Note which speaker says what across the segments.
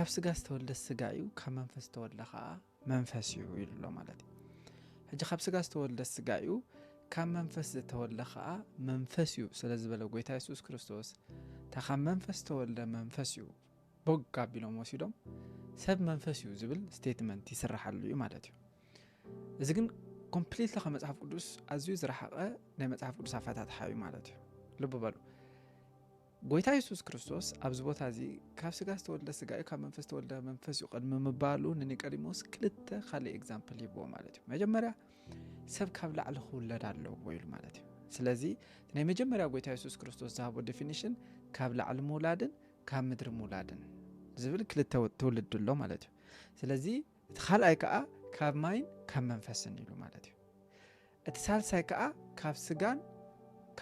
Speaker 1: ካብ ስጋ ዝተወልደ ስጋ እዩ ካብ መንፈስ ዝተወልደ ከዓ መንፈስ እዩ ይብሎ ማለት እዩ ሕጂ ካብ ስጋ ዝተወልደ ስጋ እዩ ካብ መንፈስ ዝተወልደ ከዓ መንፈስ እዩ ስለዝበለ ጎይታ ኢየሱስ ክርስቶስ ታ ካብ መንፈስ ዝተወልደ መንፈስ እዩ ቦግ አቢሎም ወሲዶም ሰብ መንፈስ እዩ ዝብል ስቴትመንት ይስራሓሉ እዩ ማለት እዩ እዚ ግን ኮምፕሊትሊ ከመጽሐፍ ቅዱስ ኣዝዩ ዝረሓቐ ናይ መጽሐፍ ቅዱስ ኣፈታት ሓዩ ማለት እዩ ልብ በሉ ጎይታ ኢየሱስ ክርስቶስ ኣብዚ ቦታ እዚ ካብ ስጋ ዝተወልደ ስጋ እዩ ካብ መንፈስ ዝተወልደ መንፈስ እዩ ቅድሚ ምባሉ ንኒቆዲሞስ ክልተ ካልእ ኤግዛምፕል ይብዎ ማለት እዩ መጀመርያ ሰብ ካብ ላዕሊ ክውለድ ኣለዎ ኢሉ ማለት እዩ ስለዚ ናይ መጀመርያ ጎይታ ኢየሱስ ክርስቶስ ዝሃቦ ዴፊኒሽን ካብ ላዕሊ ምውላድን ካብ ምድሪ ምውላድን ዝብል ክልተ ትውልድ ኣሎ ማለት እዩ ስለዚ እቲ ካልኣይ ከዓ ካብ ማይን ካብ መንፈስን ኢሉ ማለት እዩ እቲ ሳልሳይ ከዓ ካብ ስጋን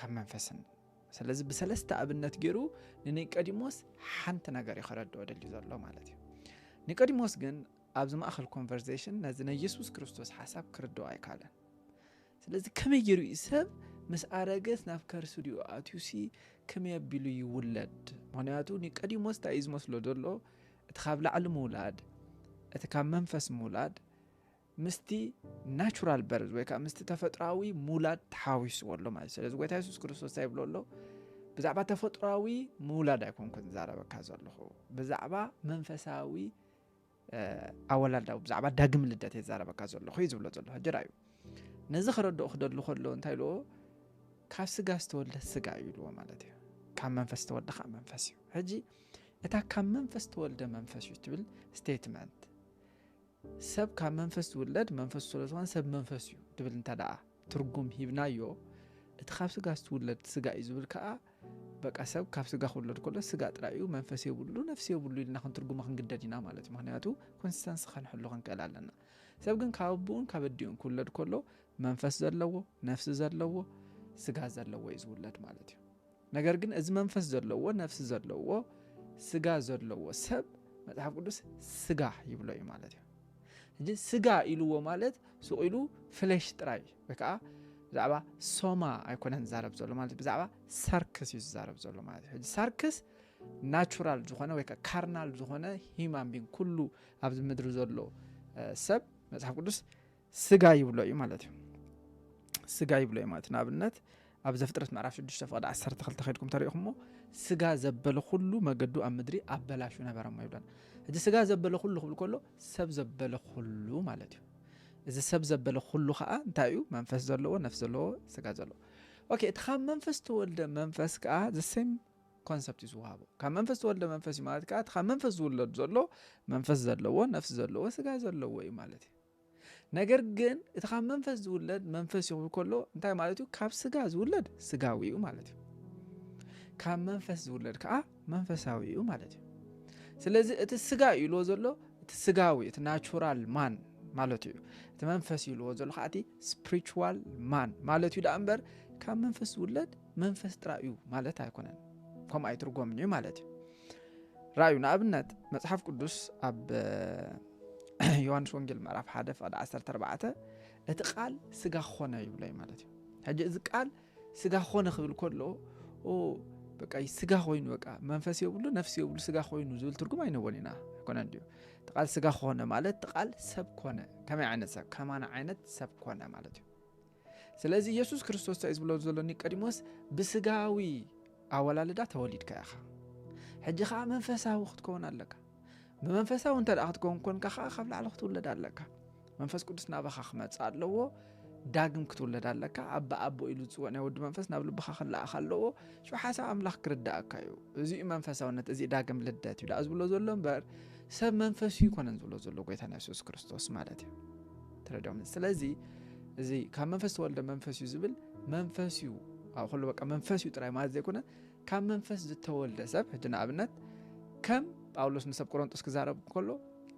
Speaker 1: ካብ መንፈስን ስለዚ በሰለስተ ኣብነት ገይሩ ንኒቆዲሞስ ሓንቲ ነገር ይኸረድኦ ደልዩ ዘሎ ማለት እዩ ኒቆዲሞስ ግን ኣብዚ ማእኸል ኮንቨርሴሽን ነዚ ናይ ኢየሱስ ክርስቶስ ሓሳብ ክርድኦ ኣይካለን ስለዚ ከመይ ገይሩ ሰብ ምስ ኣረገት ናብ ከርሱ ድዩ ኣትዩሲ ከመይ ኣቢሉ ይውለድ ምክንያቱ ኒቆዲሞስ እንታይ እዩ ዝመስሎ ዘሎ እቲ ካብ ላዕሊ ምውላድ እቲ ካብ መንፈስ ምውላድ ምስቲ ናቹራል በርዝ ወይ ከዓ ምስቲ ተፈጥራዊ ሙላድ ተሓዊስዎ ኣሎ ማለት ስለዚ ጎይታ ኢየሱስ ክርስቶስ ይብሎ ኣሎ ብዛዕባ ተፈጥራዊ ሙላድ ኣይኮንኩን ዛረበካ ዘለኹ ብዛዕባ መንፈሳዊ ኣወላልዳዊ ብዛዕባ ዳግም ልደት ይዛረበካ ዘለኹ ይዝብሎ ዘሎ ጅራዩ ነዚ ክረድኦ ክደሉ ከሎ እንታይ ኢልዎ ካብ ስጋ ዝተወልደ ስጋ ኢልዎ ማለት እዩ ካብ መንፈስ ዝተወልደ ከዓ መንፈስ እዩ ሕጂ እታ ካብ መንፈስ ዝተወልደ መንፈስ እዩ ትብል ስቴትመንት ሰብ ካብ መንፈስ ዝውለድ መንፈስ ስለዝኾነ ሰብ መንፈስ እዩ ትብል እንተደኣ ትርጉም ሂብናዮ እቲ ካብ ስጋ ዝተወልደ ስጋ እዩ ዝብል ከዓ በቃ ሰብ ካብ ስጋ ክውለድ ከሎ ስጋ ጥራይ እዩ መንፈስ የብሉ ነፍሲ የብሉ ኢልና ክንትርጉም ክንግደድ ኢና ማለት እዩ ምክንያቱ ኮንሲስተንስ ክንሕሉ ክንክእል ኣለና ሰብ ግን ካብ ኣቡን ካብ ኣዲኡን ክውለድ ከሎ መንፈስ ዘለዎ ነፍሲ ዘለዎ ስጋ ዘለዎ እዩ ዝውለድ ማለት እዩ ነገር ግን እዚ መንፈስ ዘለዎ ነፍሲ ዘለዎ ስጋ ዘለዎ ሰብ መጽሐፍ ቅዱስ ስጋ ይብሎ እዩ ማለት እዩ እንጂ ስጋ ኢሉዎ ማለት ስቂሉ ፍሌሽ ጥራይ ወይ ከዓ ብዛዕባ ሶማ ኣይኮነን ዛረብ ዘሎ ማለት ብዛዕባ ሳርክስ እዩ ዛረብ ዘሎ ማለት እዩ ሳርክስ ናቹራል ዝኾነ ወይ ከዓ ካርናል ዝኾነ ሂማን ቢንግ ኩሉ ኣብዚ ምድሪ ዘሎ ሰብ መጽሐፍ ቅዱስ ስጋ ይብሎ እዩ ማለት እዩ ስጋ ይብሎ እዩ ማለት ንኣብነት ኣብ ዘፍጥረት ምዕራፍ 6 ፍቅዲ 12 ከይድኩም ተሪኢኹሞ ስጋ ዘበለ ኩሉ መገዱ ኣብ ምድሪ ኣበላሹ ነበረ ይብላና እዚ ስጋ ዘበለ ኩሉ ክብል ከሎ ሰብ ዘበለ ኩሉ ማለት እዩ እዚ ሰብ ዘበለ ኩሉ ከዓ እንታይ እዩ መንፈስ ዘለዎ ነፍስ ዘለዎ ስጋ ዘለዎ ኦኬ እቲ ካብ መንፈስ ተወልደ መንፈስ ከዓ the same concept is ወሃቦ ካብ መንፈስ ተወልደ መንፈስ ማለት ከዓ እቲ ካብ መንፈስ ዝውለድ ዘሎ መንፈስ ዘለዎ ነፍስ ዘለዎ ስጋ ዘለዎ እዩ ማለት እዩ ነገር ግን እቲ ካብ መንፈስ ዝውለድ መንፈስ ይኽብል ከሎ እንታይ ማለት እዩ ካብ ስጋ ዝውለድ ስጋዊ እዩ ማለት እዩ ካብ መንፈስ ዝውለድ ከዓ መንፈሳዊ እዩ ማለት እዩ ስለዚ እቲ ስጋ ኢልዎ ዘሎ እቲ ስጋዊ እቲ ናቹራል ማን ማለት እዩ እቲ መንፈስ ኢልዎ ዘሎ ከዓ እቲ ስፒሪቹዋል ማን ማለት እዩ ዳእምበር ካብ መንፈስ ዝውለድ መንፈስ ጥራይ እዩ ማለት ኣይኮነን ከምኡ ኣይትርጎምን እዩ ማለት እዩ ራእዩ ንኣብነት መጽሐፍ ቅዱስ ኣብ ዮሐንስ ወንጌል ምዕራፍ 1 ፍቅዲ 14 እቲ ቃል ስጋ ኾነ ይብሎ ማለት እዩ ሕጂ እዚ ቃል ስጋ ኾነ ክብል ከሎ በቃ ስጋ ኮይኑ በቃ መንፈስ ይብሉ ነፍስ ይብሉ ስጋ ኮይኑ ዝብል ትርጉም ኣይነወን ኢና ኮነ እንዲዩ ተቃል ስጋ ኾነ ማለት ተቃል ሰብ ኮነ ከመይ ዓይነት ሰብ ከማና ዓይነት ሰብ ኮነ ማለት እዩ ስለዚ ኢየሱስ ክርስቶስ ዝብሎ ዘሎ ኒቆዲሞስ ብስጋዊ ኣወላልዳ ተወሊድካ ኢኻ ሕጂ ከዓ መንፈሳዊ ክትከውን ኣለካ በመንፈሳዊ እንተዳ ክትከውን ኮንካ ከዓ ካብ ላዕሊ ክትውለድ ኣለካ መንፈስ ቅዱስ ናባኻ ክመጽእ ኣለዎ ዳግም ክትውለድ ኣለካ ኣባ ኣቦ ኢሉ ዝፅውዕ ናይ ወዲ መንፈስ ናብ ልብኻ ክለኣኽ ኣለዎ ሹ ሓሳብ ኣምላኽ ክርዳእካ እዩ እዚ መንፈሳውነት እዚ ዳግም ልደት እዩ ዳ ዝብሎ ዘሎ እምበር ሰብ መንፈስ ይኮነን ዝብሎ ዘሎ ጎይታ ኢየሱስ ክርስቶስ ማለት እዩ ትረዳም ስለዚ እዚ ካብ መንፈስ ተወልደ መንፈስ እዩ ዝብል መንፈስ እዩ ኣብ ኩሉ በቃ መንፈስ እዩ ጥራይ ማለት ዘይኮነ ካብ መንፈስ ዝተወልደ ሰብ ሕጂ ንኣብነት ከም ጳውሎስ ንሰብ ቆሮንጦስ ክዛረብ ከሎ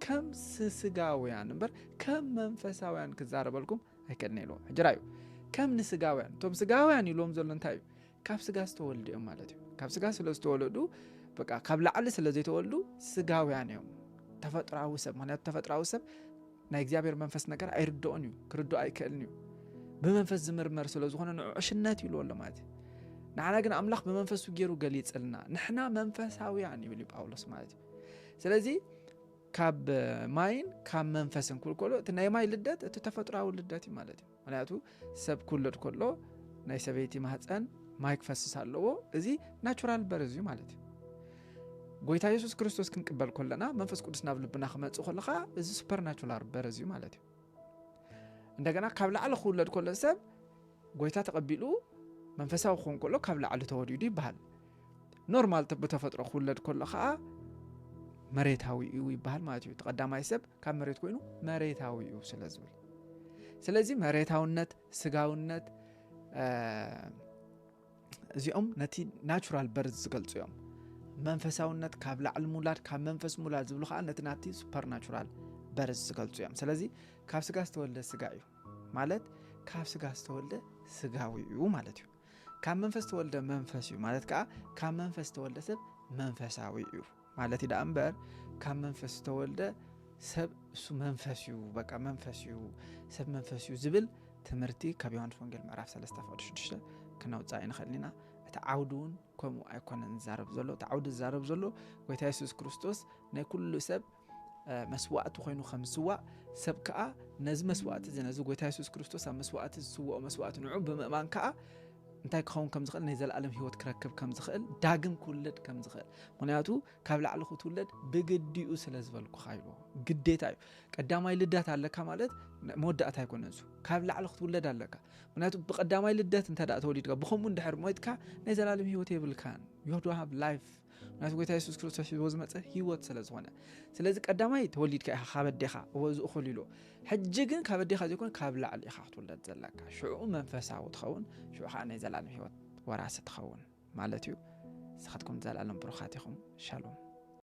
Speaker 1: ከም ስጋውያን እምበር ከም መንፈሳውያን ክዛረበልኩም ኣይከድነ ኢልዎ ሕጂ ራእዩ ከም ንስጋውያን ቶም ስጋውያን ኢሎም ዘሎ እንታይ እዩ ካብ ስጋ ዝተወልዱ እዮም ማለት እዩ ካብ ስጋ ስለ ዝተወለዱ በቃ ካብ ላዕሊ ስለ ዘይተወልዱ ስጋውያን እዮም ተፈጥራዊ ሰብ ምክንያቱ ተፈጥራዊ ሰብ ናይ እግዚአብሔር መንፈስ ነገር ኣይርድኦን እዩ ክርድኦ ኣይክእልን እዩ ብመንፈስ ዝምርመር ስለ ዝኾነ ንዑሽነት ይብሎ ኣሎ ማለት እዩ ንዓና ግን ኣምላኽ ብመንፈሱ ገይሩ ገሊጽልና ንሕና መንፈሳውያን ይብል ጳውሎስ ማለት እዩ ስለዚ ካብ ማይን ካብ መንፈስን ኩልኮሎ እቲ ናይ ማይ ልደት እቲ ተፈጥራዊ ልደት እዩ ማለት እዩ ምክንያቱ ሰብ ኩልድ ከሎ ናይ ሰበይቲ ማህፀን ማይ ክፈስስ ኣለዎ እዚ ናቹራል በርዝ እዩ ማለት እዩ ጎይታ ኢየሱስ ክርስቶስ ክንቅበል ከለና መንፈስ ቅዱስ ናብ ልብና ክመጽእ ከለኻ እዚ ሱፐር ናቹራል በርዝ እዩ ማለት እዩ እንደገና ካብ ላዕሊ ኩልድ ከሎ ሰብ ጎይታ ተቀቢሉ መንፈሳዊ ኾን ከሎ ካብ ላዕሊ ተወዲዱ ይባሃል ኖርማል ተፈጥሮ ኩልድ ከለኻ መሬታዊ እዩ ይባሃል ማለት እዩ ተቀዳማይ ሰብ ካብ መሬት ኮይኑ መሬታዊ እዩ ስለዝብል ስለዚ መሬታውነት ስጋውነት እዚኦም ነቲ ናቹራል በርዝ ዝገልጹ እዮም መንፈሳውነት ካብ ላዕሊ ሙላድ ካብ መንፈስ ሙላድ ዝብሉ ከዓ ነቲ ናቲ ሱፐር ናቹራል በርዝ ዝገልጹ እዮም ስለዚ ካብ ስጋ ዝተወልደ ስጋ እዩ ማለት ካብ ስጋ ዝተወልደ ስጋዊ እዩ ማለት እዩ ካብ መንፈስ ተወልደ መንፈስ እዩ ማለት ከዓ ካብ መንፈስ ተወልደ ሰብ መንፈሳዊ እዩ ማለት ዳ እምበር ካብ መንፈስ ተወልደ ሰብ እሱ መንፈስ እዩ በቃ መንፈስ እዩ ሰብ መንፈስ እዩ ዝብል ትምህርቲ ካብ ዮሐንስ ወንጌል ምዕራፍ 3:6 ክነውፃእ ንኽእልና እቲ ዓውዱን ከምኡ ኣይኮነን ዝዛረብ ዘሎ እቲ ዓውዱ ዝዛረብ ዘሎ ጎይታ ኢየሱስ ክርስቶስ ናይ ኩሉ ሰብ መስዋዕቲ ኮይኑ ከም ዝስዋዕ ሰብ ከዓ ነዚ መስዋዕቲ ነዚ ጎይታ ኢየሱስ ክርስቶስ ኣብ መስዋዕቲ ዝስውዖ መስዋዕቲ ንዑ ብምእማን ከዓ እንታይ ክኸውን ከም ዝኽእል ናይ ዘለኣለም ህይወት ክረክብ ከም ዝኽእል ዳግም ክውለድ ከም ዝኽእል ምክንያቱ ካብ ላዕሊ ክትውለድ ብግዲኡ ስለ ዝበልኩ ኻይሎ ግዴታ እዩ ቀዳማይ ልደት ኣለካ ማለት መወዳእታ ኣይኮነን እሱ ካብ ላዕሊ ክትውለድ ኣለካ ምክንያቱ ብቀዳማይ ልደት እንተዳ ተወሊድካ ብኸምኡ እንድሕር ሞይትካ ናይ ዘለኣለም ህይወት የብልካን you have to have life ምክንያቱ ጎይታ ኢየሱስ ክርስቶስ ዝመፀ ህይወት ስለ ዝኾነ ስለዚ ቀዳማይ ተወሊድካ ኢኻ ካብ ኣዴኻ ወዝኡ ኸሊሉ ሕጂ ግን ካብ ኣዴኻ ዘይኮነ ካብ ላዕሊ ኢኻ ክትውለድ ዘለካ ሽዑ መንፈሳዊ ትኸውን ሽዑ ከዓ ናይ ዘለኣለም ህይወት ወራሲ ትኸውን ማለት እዩ ንስኻትኩም ዘለኣለም ብሩኻት ኢኹም ሻሎም